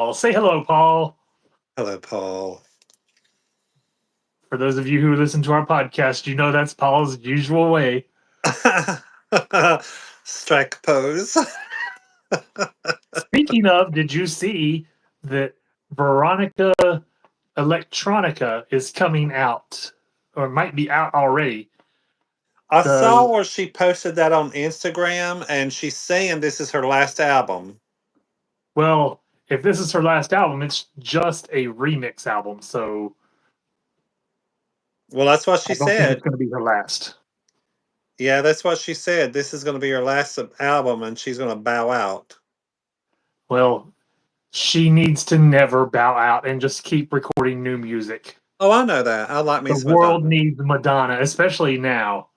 Say hello, Paul. Hello, Paul. For those of you who listen to our podcast, you know that's Paul's usual way. Strike pose. Speaking of, did you see that Veronica Electronica is coming out, or might be out already? I saw The where she posted that on Instagram, and she's saying this is her last album. well, if this is her last album, it's just a remix album, so Well, that's what she I don't think it's said. going to be her last. Yeah, that's what she said. This is going to be her last album, and she's going to bow out. Well, she needs to never bow out and just keep recording new music. Oh, I know that. I like me The some world Madonna. needs Madonna, especially now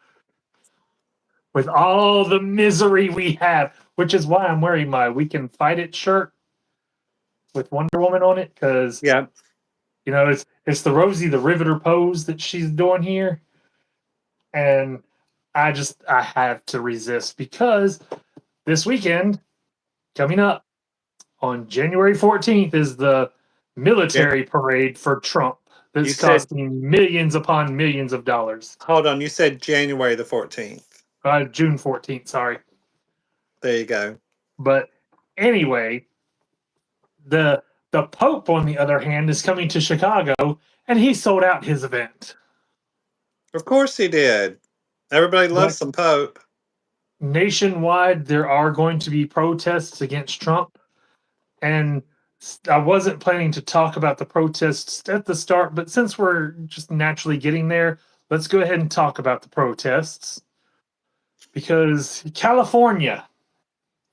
with all the misery we have, which is why I'm wearing my "We Can Fight It" shirt with Wonder Woman on it, because Yeah. it's the Rosie the Riveter pose that she's doing here, and I have to resist because this weekend coming up on January 14th is the Yeah. military parade for Trump You that's said, costing millions upon millions of dollars. hold on, you said January the 14th. June 14th, sorry. There you go. But anyway, the the Pope, on the other hand, is coming to Chicago, and he sold out his event. Of course he did. Everybody loves But some Pope. nationwide, there are going to be protests against Trump, and I wasn't planning to talk about the protests at the start, but since we're just naturally getting there, let's go ahead and talk about the protests because California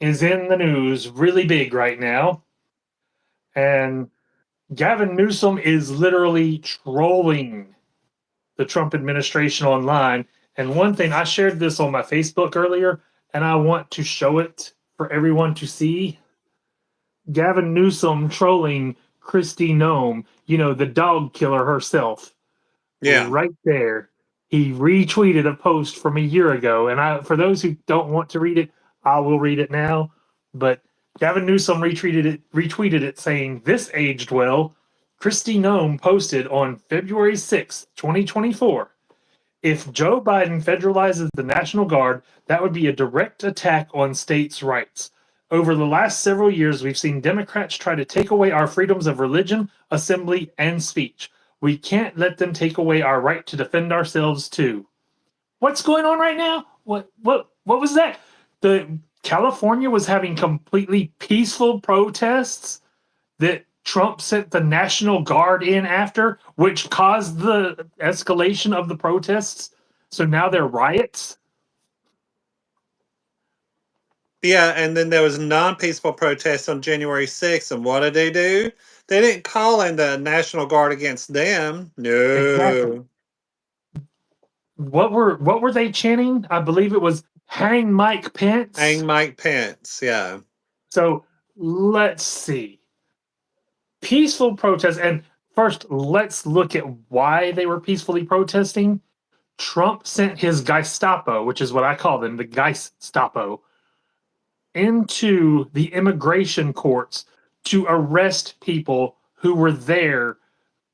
is in the news really big right now, and Gavin Newsom is literally trolling the Trump administration online. And one thing, I shared this on my Facebook earlier, and I want to show it for everyone to see. Gavin Newsom trolling Kristi Noem, the dog killer herself, Yeah. right there. He retweeted a post from a year ago, and for those who don't want to read it, I will read it now. But Gavin Newsom retweeted it saying, "This aged well." Kristi Noem posted on February 6th, 2024. If Joe Biden federalizes the National Guard, that would be a direct attack on states' rights. Over the last several years, we've seen Democrats try to take away our freedoms of religion, assembly, and speech. We can't let them take away our right to defend ourselves too. What's going on right now? What was that? The California was having completely peaceful protests that Trump sent the National Guard in after, which caused the escalation of the protests. So now they're riots. Yeah, and then there was non-peaceful protests on January 6th, and what did they do? They didn't call in the National Guard against them. Exactly. No. What were they chanting? I believe it was "Hang Mike Pence." Hang Mike Pence, yeah. So let's see. Peaceful protests, and first let's look at why they were peacefully protesting. Trump sent his Gestapo, which is what I call them, the Gestapo, into the immigration courts to arrest people who were there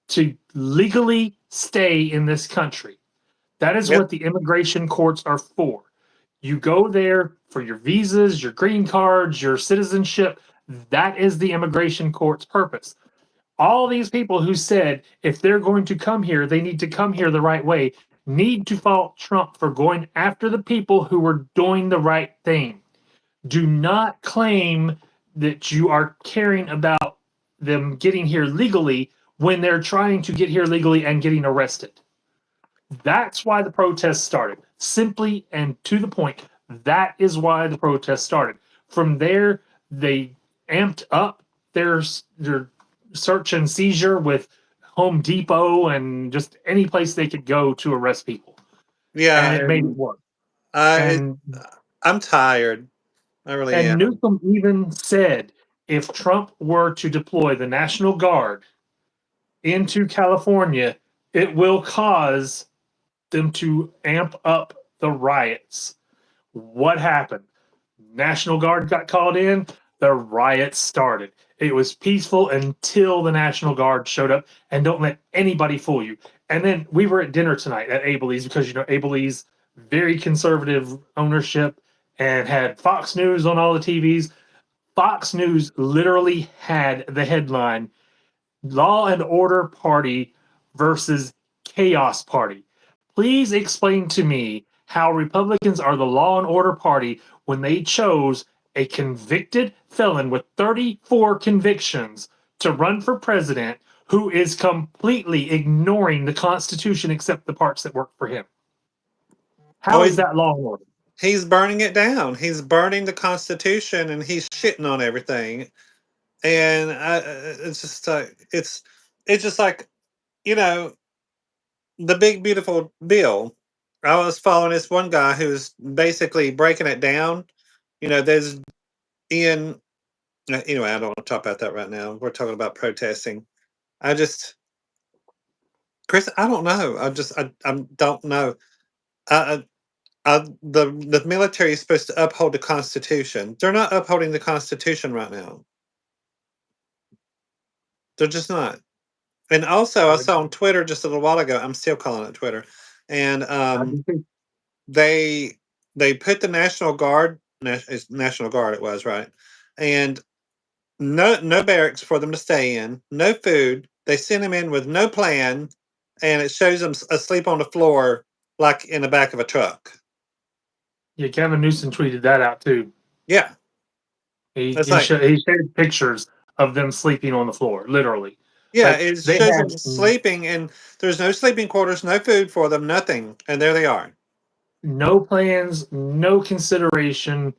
to legally stay in this country. That is Yep. what the immigration courts are for. You go there for your visas, your green cards, your citizenship. That is the immigration court's purpose. All these people who said if they're going to come here, they need to come here the right way, need to fault Trump for going after the people who were doing the right thing. Do not claim that you are caring about them getting here legally when they're trying to get here legally and getting arrested. That's why the protest started. Simply and to the point. That is why the protest started. From there, they amped up their search and seizure with Home Depot and just any place they could go to arrest people. Yeah, And it made it and work. I And I'm tired. I really And am. Newsom even said if Trump were to deploy the National Guard into California, it will cause them to amp up the riots. What happened? National Guard got called in. the riots started. It was peaceful until the National Guard showed up, and don't let anybody fool you. And then we were at dinner tonight at Abel's because, Abel's very conservative ownership and had Fox News on all the TVs. Fox News literally had the headline Law and Order Party versus Chaos Party. Please explain to me how Republicans are the law and order party when they chose a convicted felon with 34 convictions to run for president who is completely ignoring the Constitution except the parts that work for him. How Oh, is that law and order? he's burning it down. He's burning the Constitution, and he's shitting on everything. And it's just it's just like, you know, the big beautiful bill. I was following this one guy who's basically breaking it down. There's Ian. Anyway, I don't want to talk about that right now. We're talking about protesting. I just, Chris, I don't know. I don't know. The military is supposed to uphold the Constitution. They're not upholding the Constitution right now. They're just not. And also, I saw on Twitter just a little while ago. I'm still calling it Twitter, and they put the National Guard. It's National Guard. It was right, and no barracks for them to stay in. No food. They sent them in with no plan, and it shows them asleep on the floor like in the back of a truck. Yeah, Gavin Newsom tweeted that out too. Yeah, He That's like- shared pictures of them sleeping on the floor, literally. yeah. Like, It they shows had- them sleeping, and there's no sleeping quarters, no food for them, nothing, and there they are. No plans, no consideration.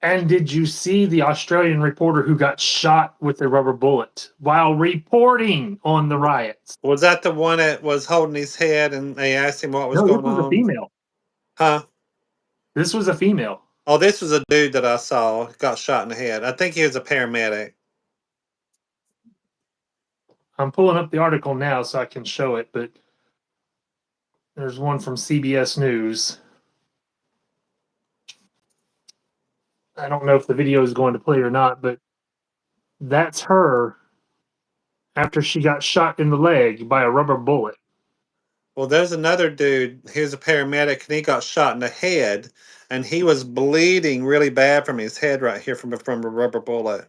And did you see the Australian reporter who got shot with a rubber bullet while reporting on the riots? Was that the one that was holding his head, and they asked him what was No, going this was on? a female. Huh? This was a female. Oh, this was a dude that I saw got shot in the head. I think he was a paramedic. I'm pulling up the article now so I can show it, but there's one from CBS News. I don't know if the video is going to play or not, but that's her after she got shot in the leg by a rubber bullet. Well, there's another dude. He was a paramedic, and he got shot in the head, and he was bleeding really bad from his head right here from a rubber bullet.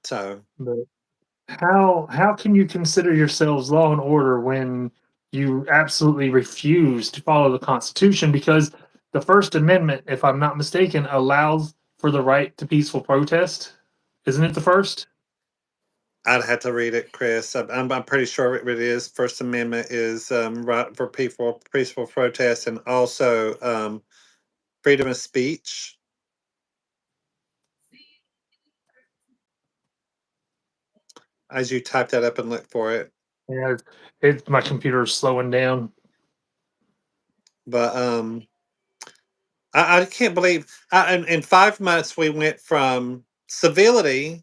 So, But how can you consider yourselves law and order when you absolutely refuse to follow the Constitution? Because the First Amendment, if I'm not mistaken, allows for the right to peaceful protest. Isn't it the first? I'd have to read it, Chris. I'm pretty sure it is. First Amendment is right for peaceful protest, and also freedom of speech. As you type that up and look for it. Yeah, it's my computer's slowing down. But I can't believe in 5 months we went from civility,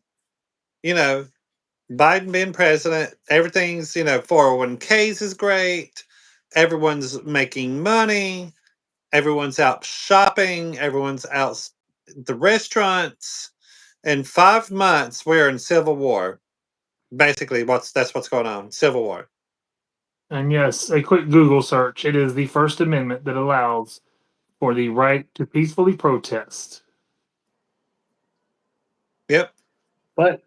Biden being president, everything's, 401ks is great, everyone's making money, everyone's out shopping, everyone's out the restaurants. In 5 months, we're in civil war. Basically, that's what's going on. Civil war. And yes, a quick Google search. It is the First Amendment that allows for the right to peacefully protest. Yep. But,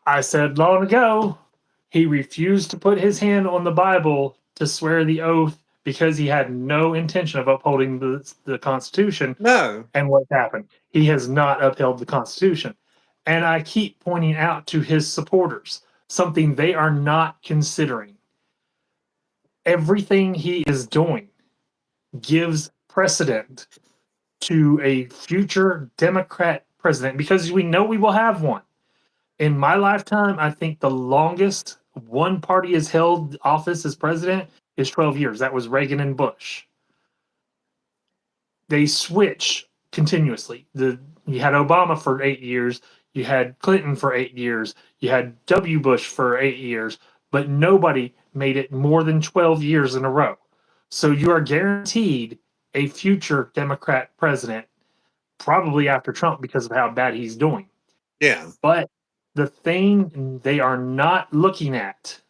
I said long ago, he refused to put his hand on the Bible to swear the oath because he had no intention of upholding the Constitution. No. And what happened? He has not upheld the Constitution. And I keep pointing out to his supporters something they are not considering. Everything he is doing gives precedent to a future Democrat president because we know we will have one. In my lifetime, I think the longest one party has held office as president is 12 years. That was Reagan and Bush. They switch continuously. You had Obama for 8 years. You had Clinton for 8 years. You had W. Bush for 8 years. But nobody made it more than 12 years in a row. So you are guaranteed a future Democrat president, probably after Trump because of how bad he's doing. Yeah. But the thing they are not looking at,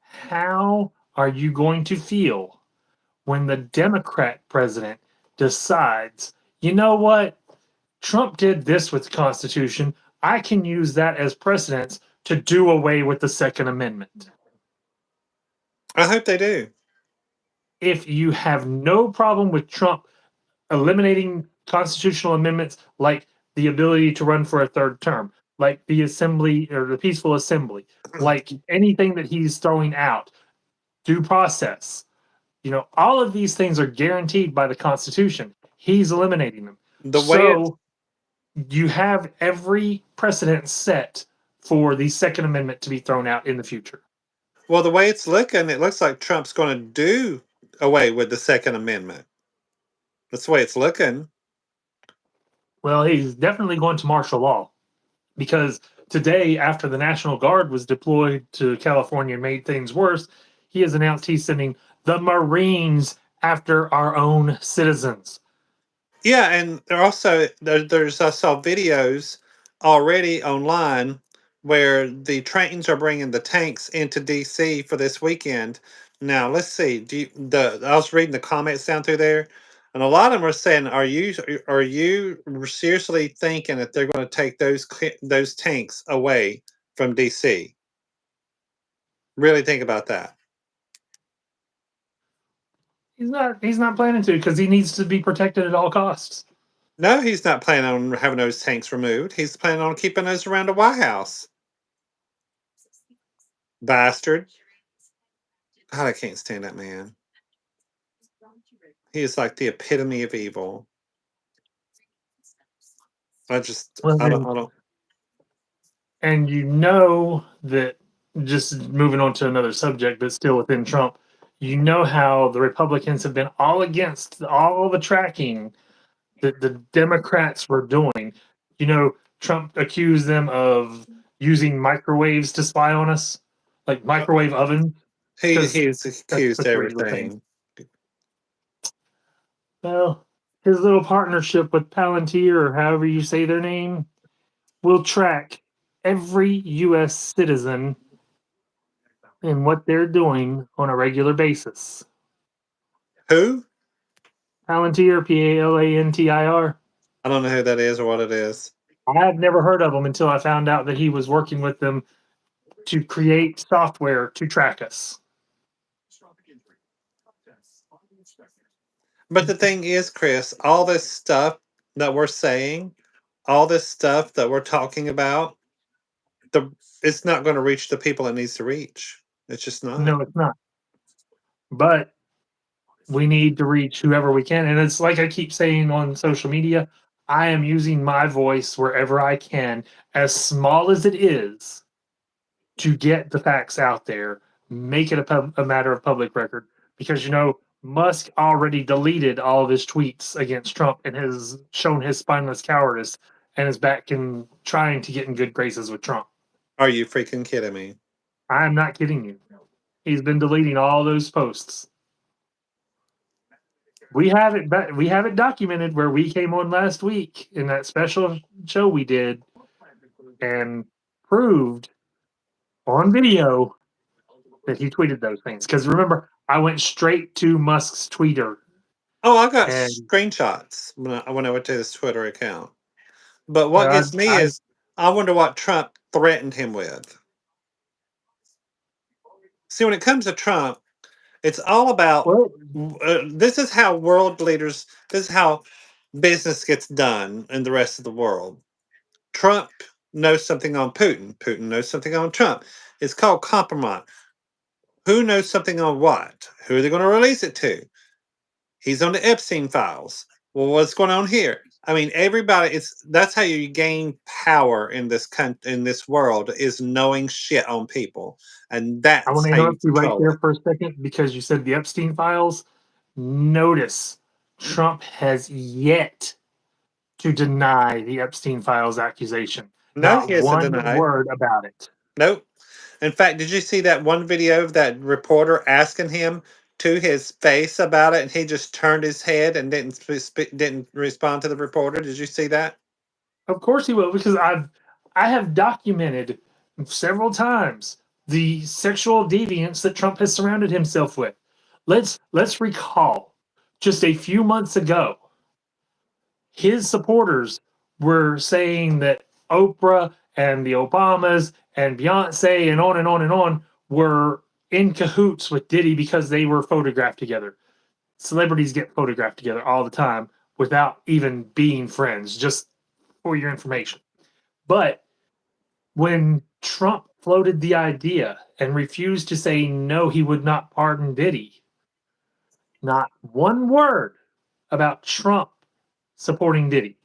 how are you going to feel when the Democrat president decides, you know what? Trump did this with the Constitution. I can use that as precedence to do away with the Second Amendment. I hope they do. If you have no problem with Trump eliminating constitutional amendments like the ability to run for a third term, like the assembly or the peaceful assembly, like anything that he's throwing out, due process, all of these things are guaranteed by the Constitution. He's eliminating them. The way it's So you have every precedent set for the Second Amendment to be thrown out in the future. well, the way it's looking, it looks like Trump's going to do away with the Second Amendment. That's the way it's looking. Well, he's definitely going to martial law because today, after the National Guard was deployed to California and made things worse, he has announced he's sending the Marines after our own citizens. Yeah, and there's I saw videos already online where the trains are bringing the tanks into DC for this weekend. Now let's see. I was reading the comments down through there, and a lot of them are saying, "Are you seriously thinking that they're going to take those tanks away from DC? Really think about that." He's not planning to because he needs to be protected at all costs. No, he's not planning on having those tanks removed. He's planning on keeping those around the White House. Bastard. God, I can't stand that man. He is like the epitome of evil. Well, I don't. and that, just moving on to another subject, but still within Trump, how the Republicans have been all against all the tracking that the Democrats were doing. Trump accused them of using microwaves to spy on us, like microwave oven. He's That's accused such a regular thing. everything. Well, his little partnership with Palantir, or however you say their name, will track every U.S. citizen and what they're doing on a regular basis. Who? Palantir, Palantir. I don't know who that is or what it is. I've never heard of him until I found out that he was working with them to create software to track us. But the thing is, Chris, all this stuff that we're saying, all this stuff that we're talking about, it's not going to reach the people it needs to reach. It's just not. No, it's not. But we need to reach whoever we can. And it's like I keep saying on social media, I am using my voice wherever I can, as small as it is, to get the facts out there, make it a matter of public record. Because, Musk already deleted all of his tweets against Trump and has shown his spineless cowardice and is back in trying to get in good graces with Trump. Are you freaking kidding me? I'm not kidding you. He's been deleting all those posts. We have it documented where we came on last week in that special show we did and proved on video that he tweeted those things. Because remember, I went straight to Musk's Twitter. Oh, I got screenshots when I went to his Twitter account. But what gets me is I wonder what Trump threatened him with. See, when it comes to Trump, it's all about this is how world leaders, this is how business gets done in the rest of the world. Trump knows something on Putin. Putin knows something on Trump. It's called compromise. Who knows something on what? Who are they going to release it to? He's on the Epstein files. Well, what's going on here? I mean, everybody. That's how you gain power in this in this world, is knowing shit on people, and that's I want to how interrupt you right there it. for a second because you said the Epstein files. Notice Trump has yet to deny the Epstein files accusation. No, Not one word about it. Nope. In fact, did you see that one video of that reporter asking him to his face about it, and he just turned his head and didn't respond to the reporter. Did you see that? Of course he will, because I have documented several times the sexual deviance that Trump has surrounded himself with. Let's recall just a few months ago, his supporters were saying that Oprah and the Obamas and Beyonce and on and on and on were in cahoots with Diddy because they were photographed together. Celebrities get photographed together all the time without even being friends, just for your information. But when Trump floated the idea and refused to say no, he would not pardon Diddy, not one word about Trump supporting Diddy.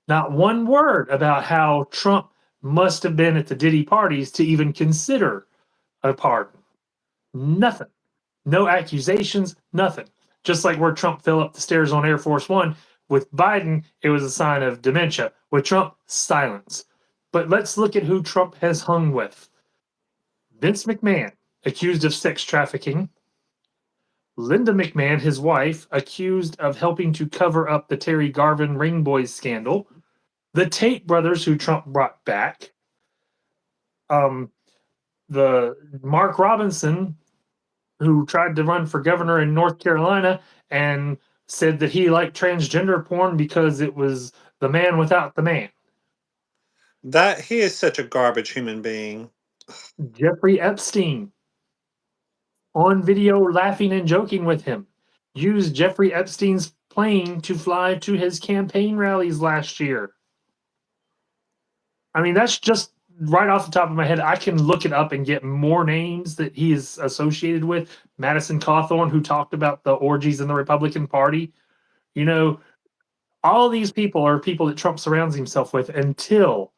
Not one word about how Trump must have been at the Diddy parties to even consider a pardon. Nothing. No accusations, nothing. Just like where Trump fell up the stairs on Air Force One, with Biden, it was a sign of dementia. With Trump, silence. But let's look at who Trump has hung with. Vince McMahon, accused of sex trafficking. Linda McMahon, his wife, accused of helping to cover up the Terry Garvin Ring Boys scandal. The Tate brothers, who Trump brought back. Um, the Mark Robinson, who tried to run for governor in North Carolina and said that he liked transgender porn because it was the man without the man. That he is such a garbage human being. Jeffrey Epstein, on video laughing and joking with him, used Jeffrey Epstein's plane to fly to his campaign rallies last year. I mean, that's just right off the top of my head. I can look it up and get more names that he is associated with. Madison Cawthorn, who talked about the orgies in the Republican Party. You know, all these people are people that Trump surrounds himself with until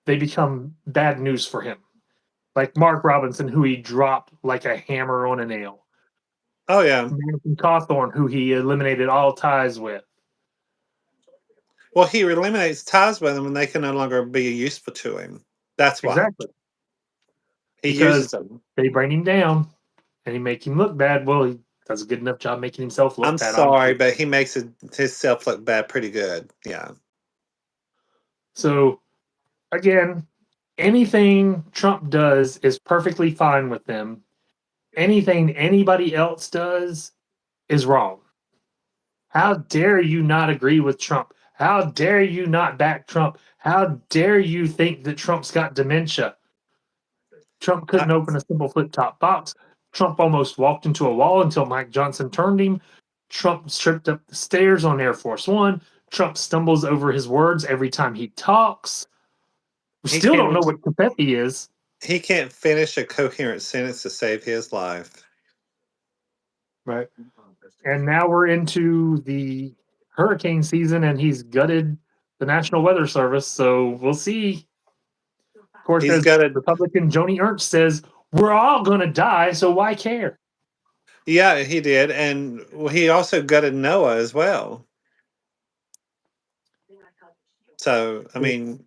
they become bad news for him. Like Mark Robinson, who he dropped like a hammer on a nail. Oh yeah. Madison Cawthorn, who he eliminated all ties with. Well, he eliminates ties with them, and they can no longer be useful to him. That's why Exactly. he Because uses them. they bring him down and he make him look bad. Well, he does a good enough job making himself look I'm bad. sorry, Obviously. but he makes himself look bad pretty good. Yeah. So again, anything Trump does is perfectly fine with them. Anything anybody else does is wrong. How dare you not agree with Trump? How dare you not back Trump? How dare you think that Trump's got dementia? Trump I, couldn't open a simple flip top box. Trump almost walked into a wall until Mike Johnson turned him. Trump tripped up the stairs on Air Force One. Trump stumbles over his words every time he talks. We he still don't know can't. what Confetti is. He can't finish a coherent sentence to save his life. Right. And now we're into the hurricane season, and he's gutted the National Weather Service. So we'll see. Of course, He's as got a Republican Joni Ernst says, we're all going to die, so why care? yeah, he did, and he also gutted Noah as well. So I mean,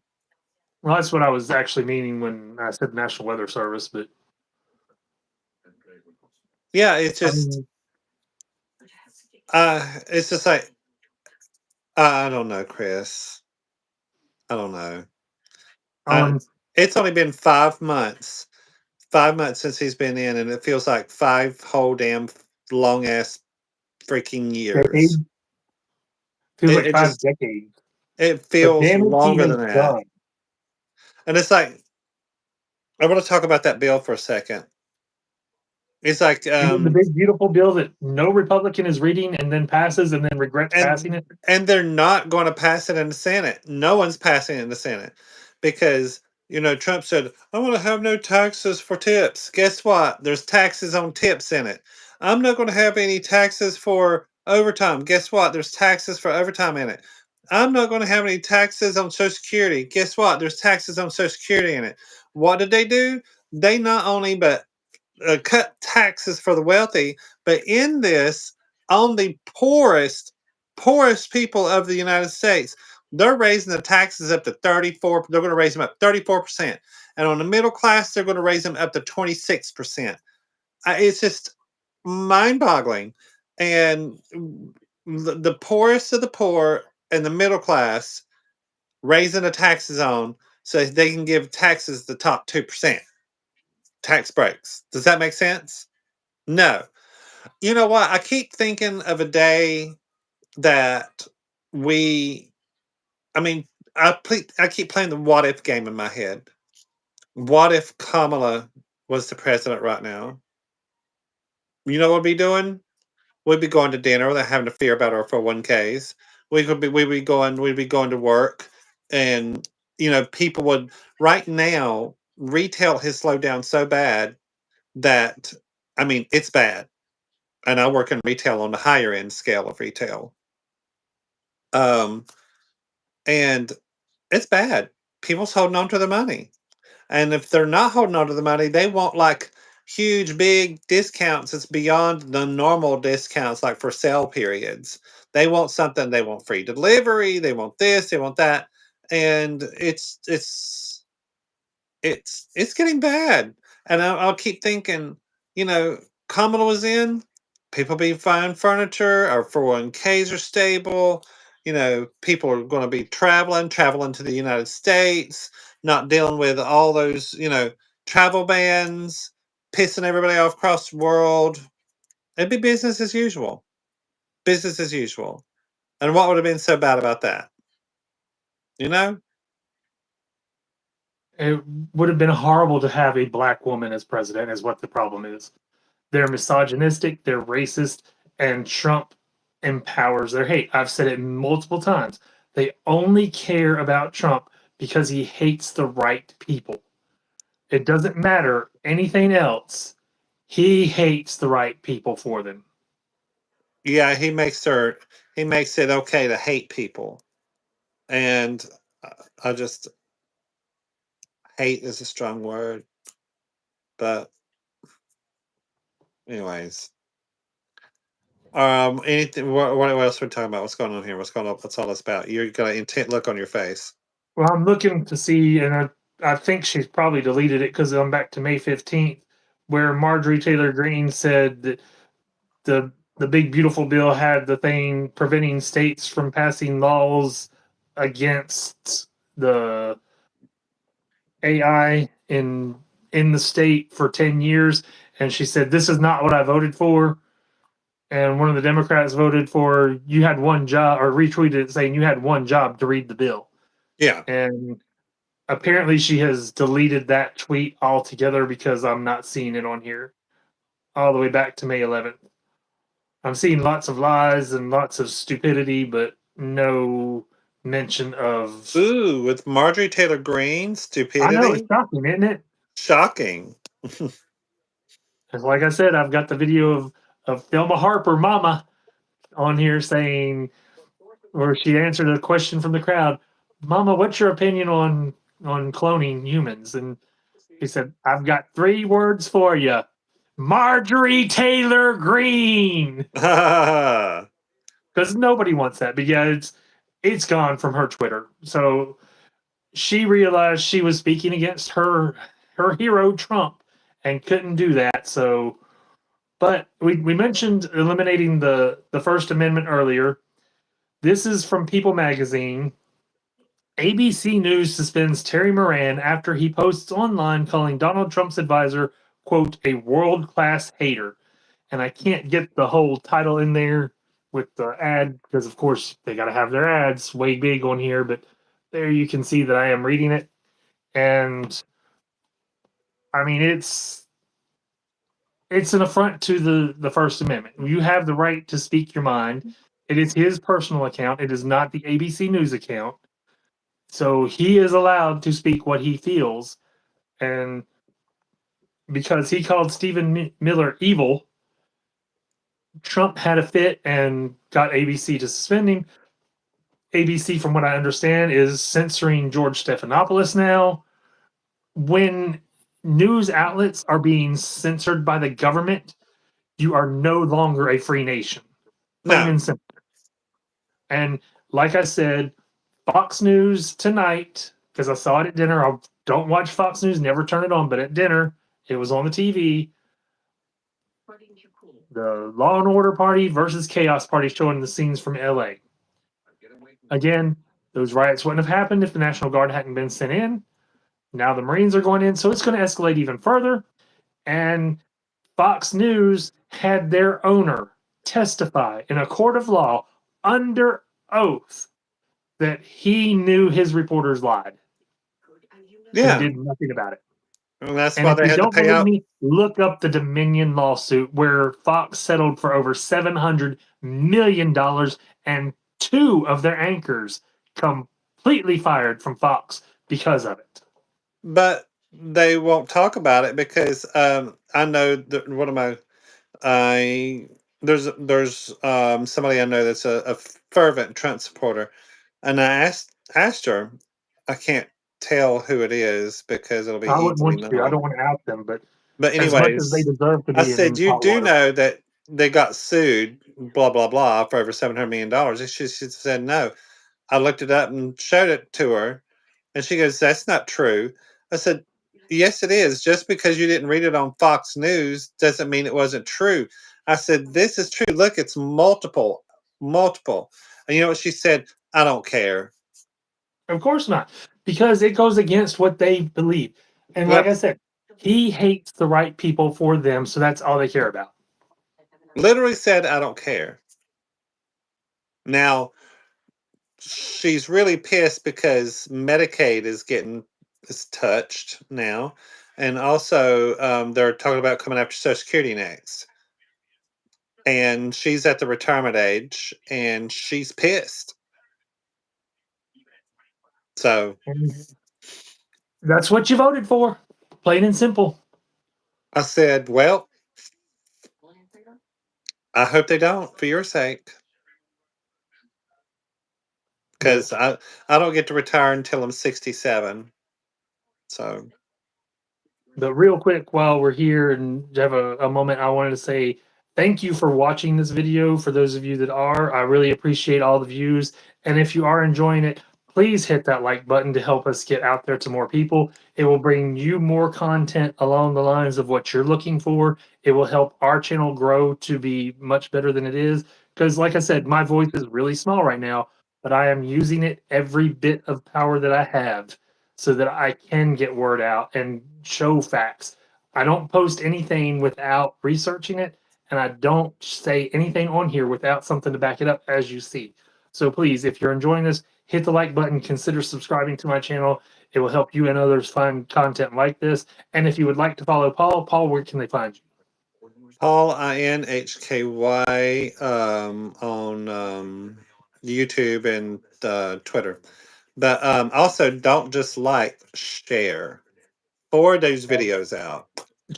Well, that's what I was actually meaning when I said National Weather Service, but yeah, it's I just mean, it's just like I don't know, Chris. I don't know. I, on it's only been 5 months. 5 months since he's been in, and it feels like five whole damn long ass freaking years. decade feels like It five just decades. it The feels damage he longer has than that. done. And it's like I want to talk about that bill for a second. It's like You mean the big beautiful bill that no Republican is reading and then passes and then regrets passing and it? and they're not going to pass it in the Senate. No one's passing it in the Senate because Trump said, "I want to have no taxes for tips." Guess what? There's taxes on tips in it. I'm not going to have any taxes for overtime. Guess what? There's taxes for overtime in it. I'm not going to have any taxes on Social Security. Guess what? There's taxes on Social Security in it. What did they do? They not only but cut taxes for the wealthy, but in this, on the poorest people of the United States, they're raising the taxes up to 34. They're going to raise them up 34%, and on the middle class, they're going to raise them up to 26%. It's just mind-boggling. And the poorest of the poor and the middle class raising the taxes on so they can give taxes the top 2% tax breaks. Does that make sense? No. You know what? I keep thinking of a day that we, I mean, I keep playing the what if game in my head. What if Kamala was the president right now? You know what we'd be doing? We'd be going to dinner without having to fear about our 401ks. We'd be going to work, and people would. Right now, retail has slowed down so bad that, I mean, it's bad. And I work in retail on the higher end scale of retail. Um, and it's bad. People's holding on to the money. And if they're not holding on to the money, they want like huge, big discounts. It's beyond the normal discounts, like for sale periods. They want something. They want free delivery. They want this. They want that. And it's getting bad. And I'll keep thinking, you know, Kamala was in, people be buying furniture, our 401ks are stable, people are going to be traveling to the United States, not dealing with all those, travel bans, pissing everybody off across the world. It'd be business as usual. Business as usual. And what would have been so bad about that? You know? It would have been horrible to have a black woman as president, is what the problem is. They're misogynistic, they're racist, and Trump empowers their hate. I've said it multiple times. They only care about Trump because he hates the right people. It doesn't matter anything else. He hates the right people for them. Yeah, he makes it okay to hate people. And I just hate is a strong word, but anyways. Anything? What else we're talking about? What's going on here? What's going on? What's all this about? You're got an intent look on your face. Well, I'm looking to see, and I think she's probably deleted it because I'm back to May 15th, where Marjorie Taylor Greene said that the big beautiful bill had the thing preventing states from passing laws against the AI in the state for 10 years, and she said this is not what I voted for. And one of the Democrats voted for you had one job, or retweeted it saying you had one job to read the bill. Yeah. And apparently she has deleted that tweet altogether because I'm not seeing it on here all the way back to May 11th. I'm seeing lots of lies and lots of stupidity, but no mention of. Ooh, with Marjorie Taylor Greene, I know, stupidity. it's shocking, isn't it? Shocking. Because, like I said, I've got the video of Thelma Harper, Mama, on here saying, or she answered a question from the crowd, Mama, what's your opinion on cloning humans? And he said, I've got 3 words for you. Marjorie Taylor Greene. Because nobody wants that. But yeah, it's gone from her Twitter. So she realized she was speaking against her hero Trump and couldn't do that. So, but we mentioned eliminating the First Amendment earlier. This is from People Magazine. ABC News suspends Terry Moran after he posts online calling Donald Trump's advisor, quote, a world-class hater. And I can't get the whole title in there with the ad because, of course, they got to have their ads way big on here. But there you can see that I am reading it. And, I mean, it's an affront to the First Amendment. You have the right to speak your mind. It is his personal account. It is not the ABC News account. So he is allowed to speak what he feels. And because he called Stephen Miller evil, Trump had a fit and got ABC to suspend him. ABC, from what I understand, is censoring George Stephanopoulos now. When news outlets are being censored by the government, you are no longer a free nation. Plain No. and simple. And like I said, Fox News tonight, because I saw it at dinner. I don't watch Fox News, never turn it on, but at dinner, it was on the TV. The Law and Order Party versus Chaos Party showing the scenes from LA. Again, those riots wouldn't have happened if the National Guard hadn't been sent in. Now the Marines are going in, so it's going to escalate even further. And Fox News had their owner testify in a court of law under oath that he knew his reporters lied and did nothing about it. And that's And why if they you had to don't pay believe out. me, look up the Dominion lawsuit where Fox settled for over $700 million and 2 of their anchors completely fired from Fox because of it. But they won't talk about it because I know that one of my there's somebody I know that's a fervent Trump supporter, and I asked her. I can't tell who it is because it'll be I wouldn't easily want you to. I don't known. want to out them, but But as much as they anyways, deserve to I be said in you hot do water. know that they got sued, blah blah blah, for over $700 million. And she said no. I looked it up and showed it to her, and she goes, "That's not true." I said, "Yes, it is. Just because you didn't read it on Fox News doesn't mean it wasn't true." I said, "This is true. Look, it's multiple, multiple." And you know what she said? "I don't care." Of course not, because it goes against what they believe. And like Yep. I said, he hates the right people for them, so that's all they care about. Literally said, "I don't care." Now she's really pissed because Medicaid is touched now, and also they're talking about coming after Social Security next. And she's at the retirement age, and she's pissed. So And that's what you voted for, plain and simple. I said, "Well, I hope they don't for your sake, But because I don't get to retire until I'm 67." So But real quick, while we're here and have a moment, I wanted to say thank you for watching this video. For those of you that are, I really appreciate all the views. And if you are enjoying it, please hit that like button to help us get out there to more people. It will bring you more content along the lines of what you're looking for. It will help our channel grow to be much better than it is. Because, like I said, my voice is really small right now, but I am using it every bit of power that I have so that I can get word out and show facts. I don't post anything without researching it, and I don't say anything on here without something to back it up, as you see. So please, if you're enjoying this, hit the like button, consider subscribing to my channel. It will help you and others find content like this. And if you would like to follow Paul, where can they find you? Paul INHKY on YouTube and Twitter. But also don't just like, share. Forward those videos out.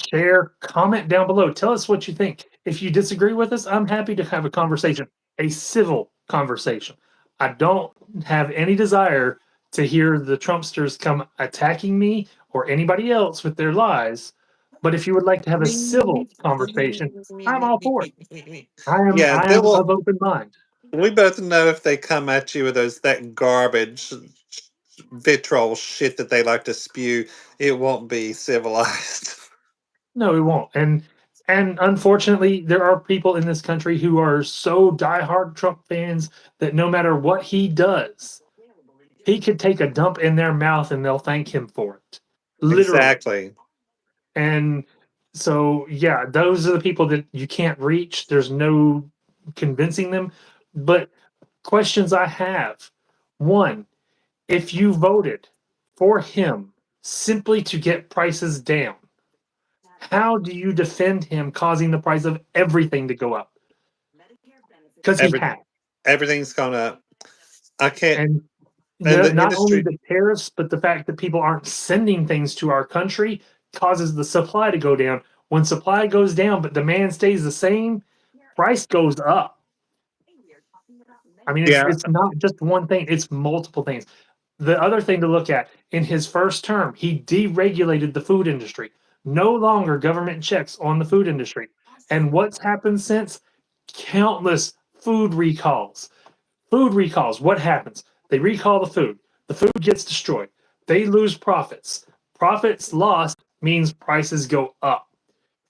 Share, comment down below. Tell us what you think. If you disagree with us, I'm happy to have a conversation, a civil conversation. I don't have any desire to hear the Trumpsters come attacking me or anybody else with their lies. But if you would like to have a civil conversation, I'm all for it. Yeah, I they am will. of open mind. We both know if they come at you with that garbage vitriol shit that they like to spew, it won't be civilized. No, it won't. And unfortunately, there are people in this country who are so diehard Trump fans that no matter what he does, he could take a dump in their mouth and they'll thank him for it. Literally. Exactly. And so, yeah, those are the people that you can't reach. There's no convincing them. But questions I have: one, if you voted for him simply to get prices down, how do you defend him causing the price of everything to go up? Because he Every has. everything's gone up. I can't. And And the not only industry. the tariffs, but the fact that people aren't sending things to our country causes the supply to go down. When supply goes down, but demand stays the same, price goes up. I mean, Yeah. it's not just one thing; it's multiple things. The other thing to look at in his first term, he deregulated the food industry. No longer government checks on the food industry. And what's happened since? Countless food recalls. Food recalls, what happens? They recall the food. The food gets destroyed. They lose profits. Profits lost means prices go up.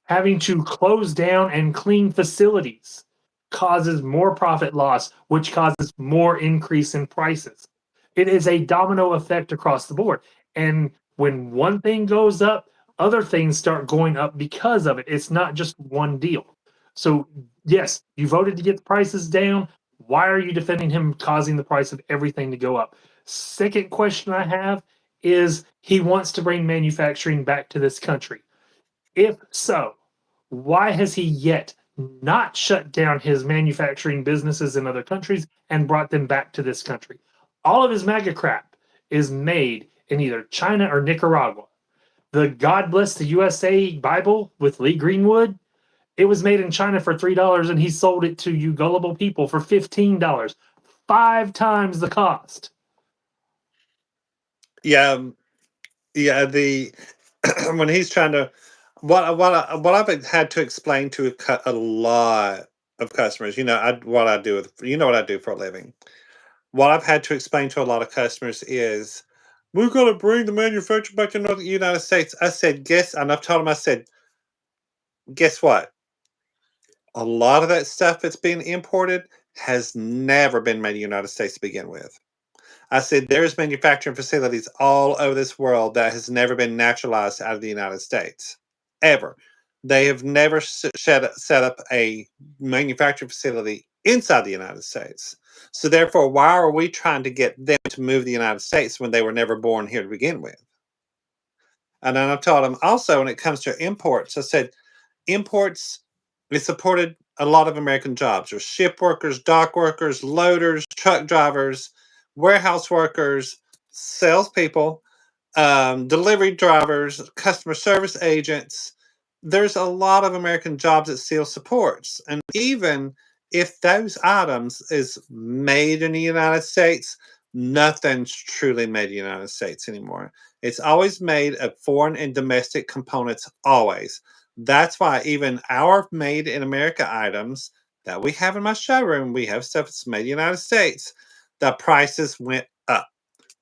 Having to close down and clean facilities causes more profit loss, which causes more increase in prices. It is a domino effect across the board. And when one thing goes up, other things start going up because of it. It's not just one deal. So, yes, you voted to get the prices down. Why are you defending him causing the price of everything to go up? Second question I have is he wants to bring manufacturing back to this country. If so, why has he yet not shut down his manufacturing businesses in other countries and brought them back to this country? All of his MAGA crap is made in either China or Nicaragua. The God Bless the USA Bible with Lee Greenwood, it was made in China for $3 and he sold it to you gullible people for $15, 5 times the cost. Yeah, yeah. The when he's trying to what I've had to explain to a lot of customers. What I do with what I do for a living. What I've had to explain to a lot of customers is we're going to bring the manufacturer back to the United States. I said, guess, and I've told them, I said, guess what? A lot of that stuff that's being imported has never been made in the United States to begin with. I said, there's manufacturing facilities all over this world that has never been naturalized out of the United States, ever. They have never set up a manufacturing facility inside the United States. So therefore, why are we trying to get them to move to the United States when they were never born here to begin with? And then I've taught them also when it comes to imports, I said, imports, it supported a lot of American jobs. There's ship workers, dock workers, loaders, truck drivers, warehouse workers, salespeople, delivery drivers, customer service agents. There's a lot of American jobs that still supports. And even if those items is made in the United States, nothing's truly made in the United States anymore. It's always made of foreign and domestic components, always. That's why even our made in America items that we have in my showroom, we have stuff that's made in the United States, the prices went up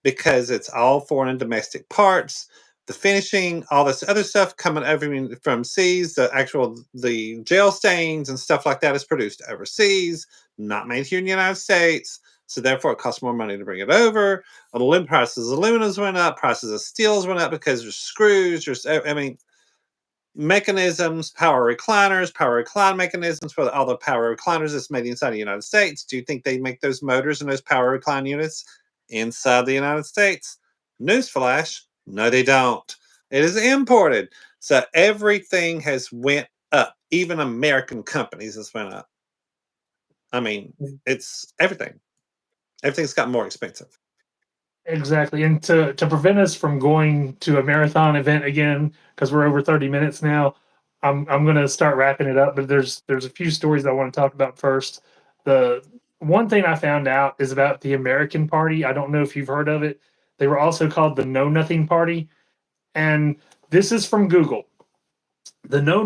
because it's all foreign and domestic parts, the finishing, all this other stuff coming over from seas, the gel stains and stuff like that is produced overseas, not made here in the United States. So therefore, it costs more money to bring it over. Prices of aluminums went up. Prices of steels went up because there's screws. Mechanisms, power recline mechanisms for all the power recliners that's made inside the United States. Do you think they make those motors and those power recline units inside the United States? Newsflash, no, they don't. It is imported. So everything has went up. Even American companies has went up. I mean, it's everything. Everything's got more expensive. Exactly. And to prevent us from going to a marathon event again, because we're over 30 minutes now, I'm gonna start wrapping it up. But there's a few stories I want to talk about first. The one thing I found out is about the American Party. I don't know if you've heard of it. They were also called the Know Nothing Party. And this is from Google. The Know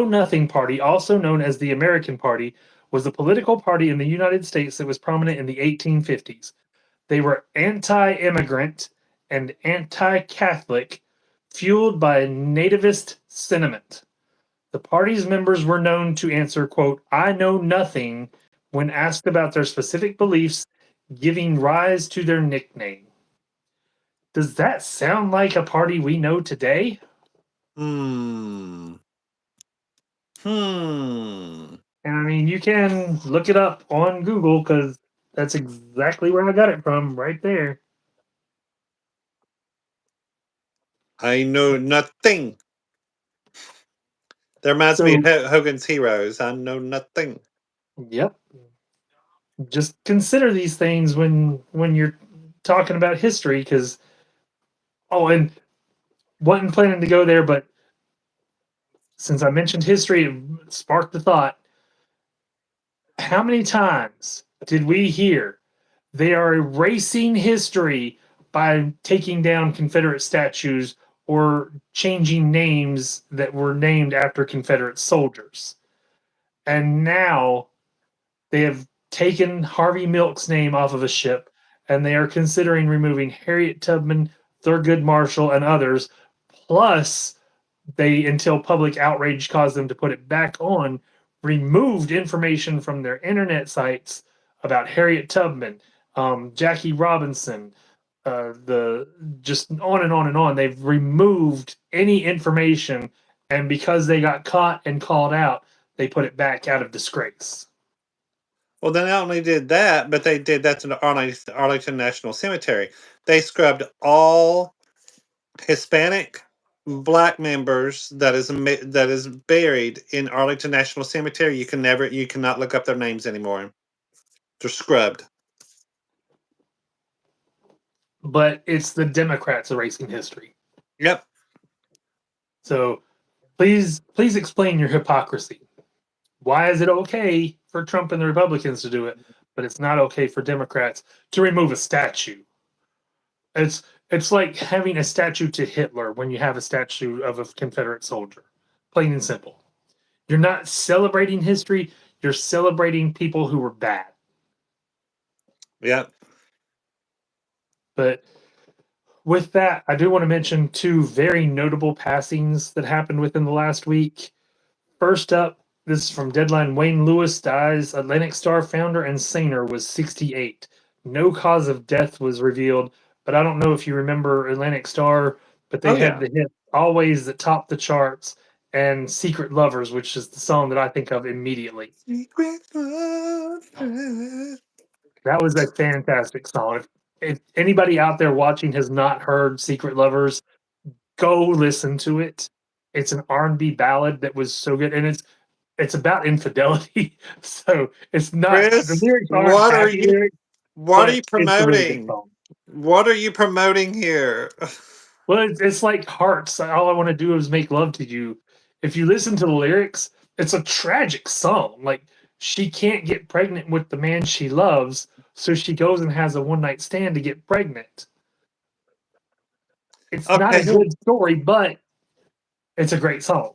Nothing Party, also known as the American Party, was a political party in the United States that was prominent in the 1850s. They were anti immigrant and anti Catholic, fueled by nativist sentiment. The party's members were known to answer, quote, I know nothing, when asked about their specific beliefs, giving rise to their nickname. Does that sound like a party we know today? Hmm. Hmm. And I mean, you can look it up on Google because that's exactly where I got it from, right there. I know nothing. That reminds me So, of Hogan's Heroes. I know nothing. yep. Just consider these things when you're talking about history, because and wasn't planning to go there, but since I mentioned history, it sparked the thought. How many times did we hear they are erasing history by taking down Confederate statues or changing names that were named after Confederate soldiers? And now they have taken Harvey Milk's name off of a ship, and they are considering removing Harriet Tubman, Thurgood Marshall, and others, plus they, until public outrage caused them to put it back on, removed information from their internet sites about Harriet Tubman, Jackie Robinson, the just on and on and on. They've removed any information, and because they got caught and called out, they put it back out of disgrace. Well, they not only did that, but they did that to the Arlington National Cemetery. They scrubbed all Hispanic black members that is buried in Arlington National Cemetery. You cannot look up their names anymore. They're scrubbed. But it's the Democrats erasing history. Yep. So please explain your hypocrisy. Why is it okay for Trump and the Republicans to do it, but it's not okay for Democrats to remove a statue? It's like having a statue to Hitler when you have a statue of a Confederate soldier. Plain and simple. You're not celebrating history, you're celebrating people who were bad. Yep. But with that, I do want to mention two very notable passings that happened within the last week. First up, this is from Deadline. Wayne Lewis dies. Atlantic Star founder and singer was 68. No cause of death was revealed, but I don't know if you remember Atlantic Star, but they had the hit Always that topped the charts and Secret Lovers, which is the song that I think of immediately. Secret Lovers. That was a fantastic song. If anybody out there watching has not heard Secret Lovers, go listen to it. It's an R&B ballad that was so good, and it's about infidelity. So it's not Chris, the lyrics aren't what are happy you lyrics, what are but you it's a really good promoting? song. What are you promoting here? Well, it's like Hearts. All I want to do is make love to you. If you listen to the lyrics, it's a tragic song. Like she can't get pregnant with the man she loves, so she goes and has a one night stand to get pregnant. It's not a Okay, good story, but it's a great song.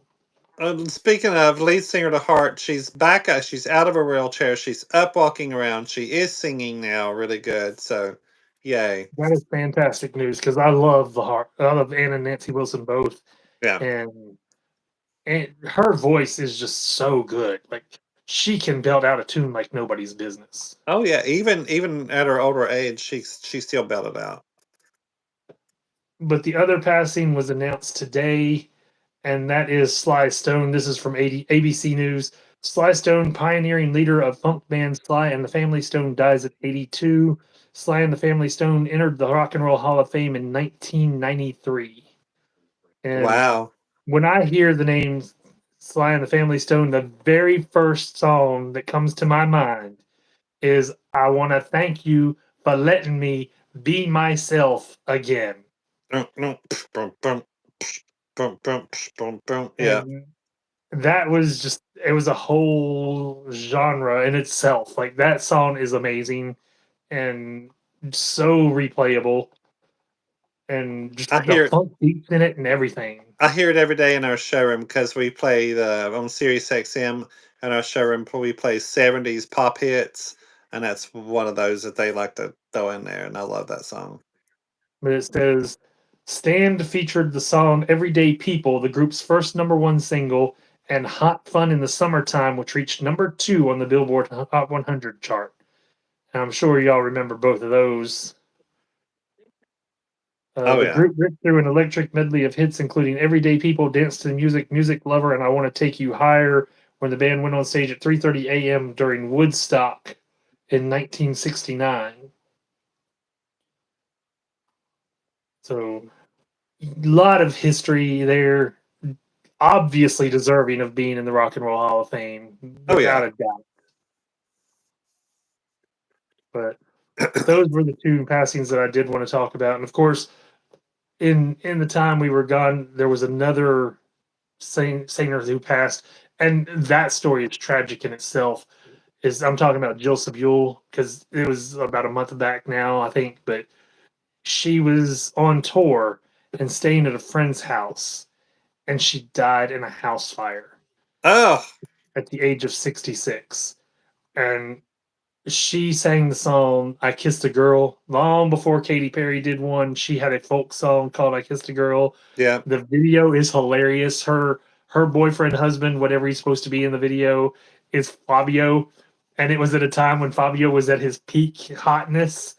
speaking of lead singer to Heart, she's back. She's out of her wheelchair. She's up, walking around. She is singing now, really good. So, yay! That is fantastic news because I love the Heart. I love Ann and Nancy Wilson both, Yeah. and her voice is just so good. Like she can belt out a tune like nobody's business. Oh yeah. Even at her older age, she still belted out. But the other passing was announced today, and that is Sly Stone. This is from ABC News. Sly Stone, pioneering leader of funk band Sly and the Family Stone, dies at 82. Sly and the Family Stone entered the Rock and Roll Hall of Fame in 1993. And Wow. when I hear the name Sly and the Family Stone, the very first song that comes to my mind is I Want to Thank You for Letting Me Be Myself Again. Yeah. And that was just, it was a whole genre in itself. Like that song is amazing and so replayable, and just I the hear it. funk beats in it and everything. I hear it every day in our showroom because we play on Sirius XM in our showroom. We play 70s pop hits, and that's one of those that they like to throw in there. And I love that song. But it says Stand featured the song Everyday People, the group's first #1 single, and Hot Fun in the Summertime, which reached #2 on the Billboard Hot 100 chart. And I'm sure y'all remember both of those. Oh The yeah. group ripped through an electric medley of hits, including Everyday People, Dance to the Music, Music Lover, and I Want to Take You Higher, when the band went on stage at 3:30 a.m. during Woodstock in 1969. So, a lot of history there, obviously deserving of being in the Rock and Roll Hall of Fame, Oh without yeah. a doubt. But those were the two passings that I did want to talk about. And of course, in the time we were gone, there was another singer who passed, and that story is tragic in itself. Is I'm talking about Jill Sabule, because it was about a month back now, I think, but she was on tour and staying at a friend's house, and she died in a house fire Oh. at the age of 66. And She sang the song "I Kissed a Girl" long before Katy Perry did one. She had a folk song called "I Kissed a Girl." Yeah. The video is hilarious. Her boyfriend, husband, whatever he's supposed to be in the video, is Fabio, and it was at a time when Fabio was at his peak hotness.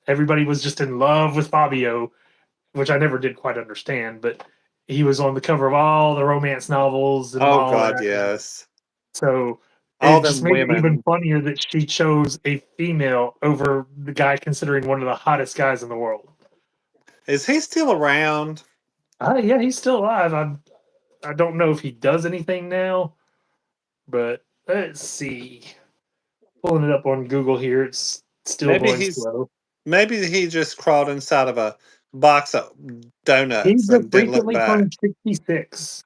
Everybody was just in love with Fabio, which I never did quite understand, but he was on the cover of all the romance novels and Oh all God, that. yes. So All it just them made it even women. funnier that she chose a female over the guy considering one of the hottest guys in the world. Is he still around? Yeah, he's still alive. I don't know if he does anything now, but let's see. Pulling it up on Google here, it's still Maybe going he's slow. maybe he just crawled inside of a box of He donuts just and didn't look recently back. turned 66.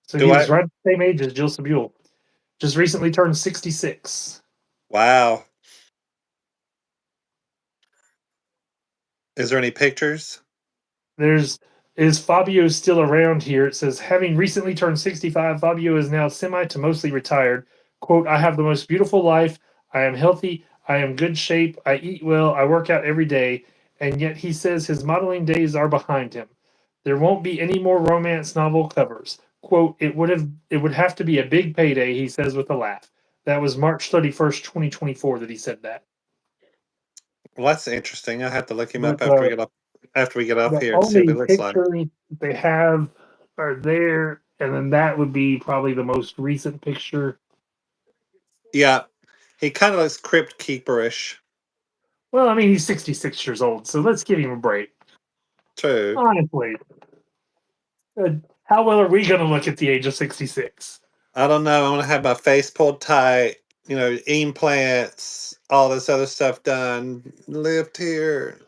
So Do he was I? right the same age as Jill Sabule. Just recently turned 66. Wow. Is there any pictures? There's is Fabio still around here? It says, having recently turned 65, Fabio is now semi to mostly retired. Quote, I have the most beautiful life. I am healthy. I am good shape. I eat well. I work out every day. And yet he says his modeling days are behind him. There won't be any more romance novel covers. Quote, it would have to be a big payday, he says with a laugh. That was March 31st, 2024 that he said that. Well, that's interesting. I have to look him up But after we get up the here and see what he only looks like. pictures they have are there, and then that would be probably the most recent picture. Yeah, he kind of looks crypt keeperish. Well, I mean, he's 66 years old, so let's give him a break. True. Honestly, how well are we going to look at the age of 66? I don't know. I'm gonna have my face pulled tight. Implants, all this other stuff done. Lived here.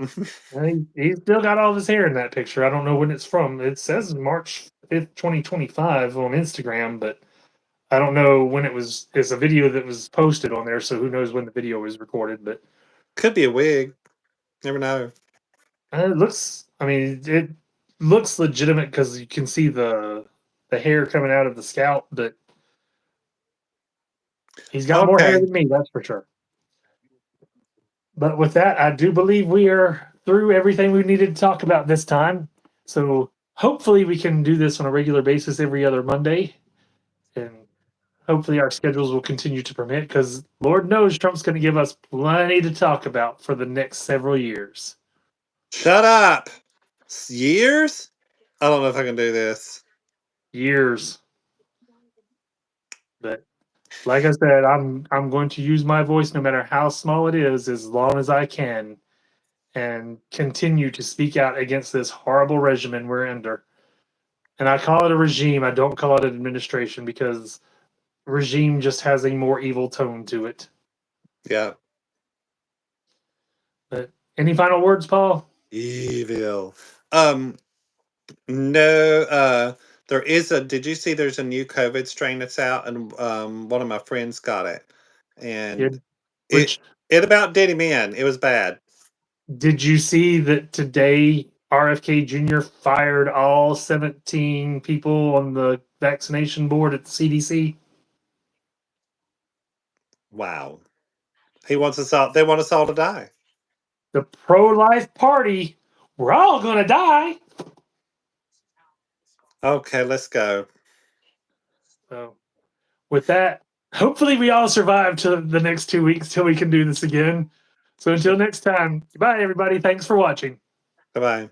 He's still got all of his hair in that picture. I don't know when it's from. It says March 5th, 2025 on Instagram, but I don't know when it was. It's a video that was posted on there, so who knows when the video was recorded. But Could be a wig. Never know. it looks. I mean, it looks legitimate because you can see the hair coming out of the scalp, but he's got more hair Okay. than me, that's for sure. But with that, I do believe we are through everything we needed to talk about this time. So hopefully we can do this on a regular basis every other Monday, and hopefully our schedules will continue to permit. Because Lord knows Trump's going to give us plenty to talk about for the next several years. Shut up. Years? I don't know if I can do this. Years. But like I said, I'm going to use my voice no matter how small it is, as long as I can, and continue to speak out against this horrible regimen we're under. And I call it a regime. I don't call it an administration because regime just has a more evil tone to it. Yeah. But any final words, Paul? Evil. Um, no, there is a did you see there's a new COVID strain that's out, and one of my friends got it. And Did it which it about did him in. It was bad. did you see that today RFK Jr. fired all 17 people on the vaccination board at the CDC? Wow. He wants us all they want us all to die. The pro-life party, we're all gonna die. Okay, let's go. So with that, hopefully we all survive to the next 2 weeks till we can do this again. So until next time, goodbye everybody. Thanks for watching. Bye-bye.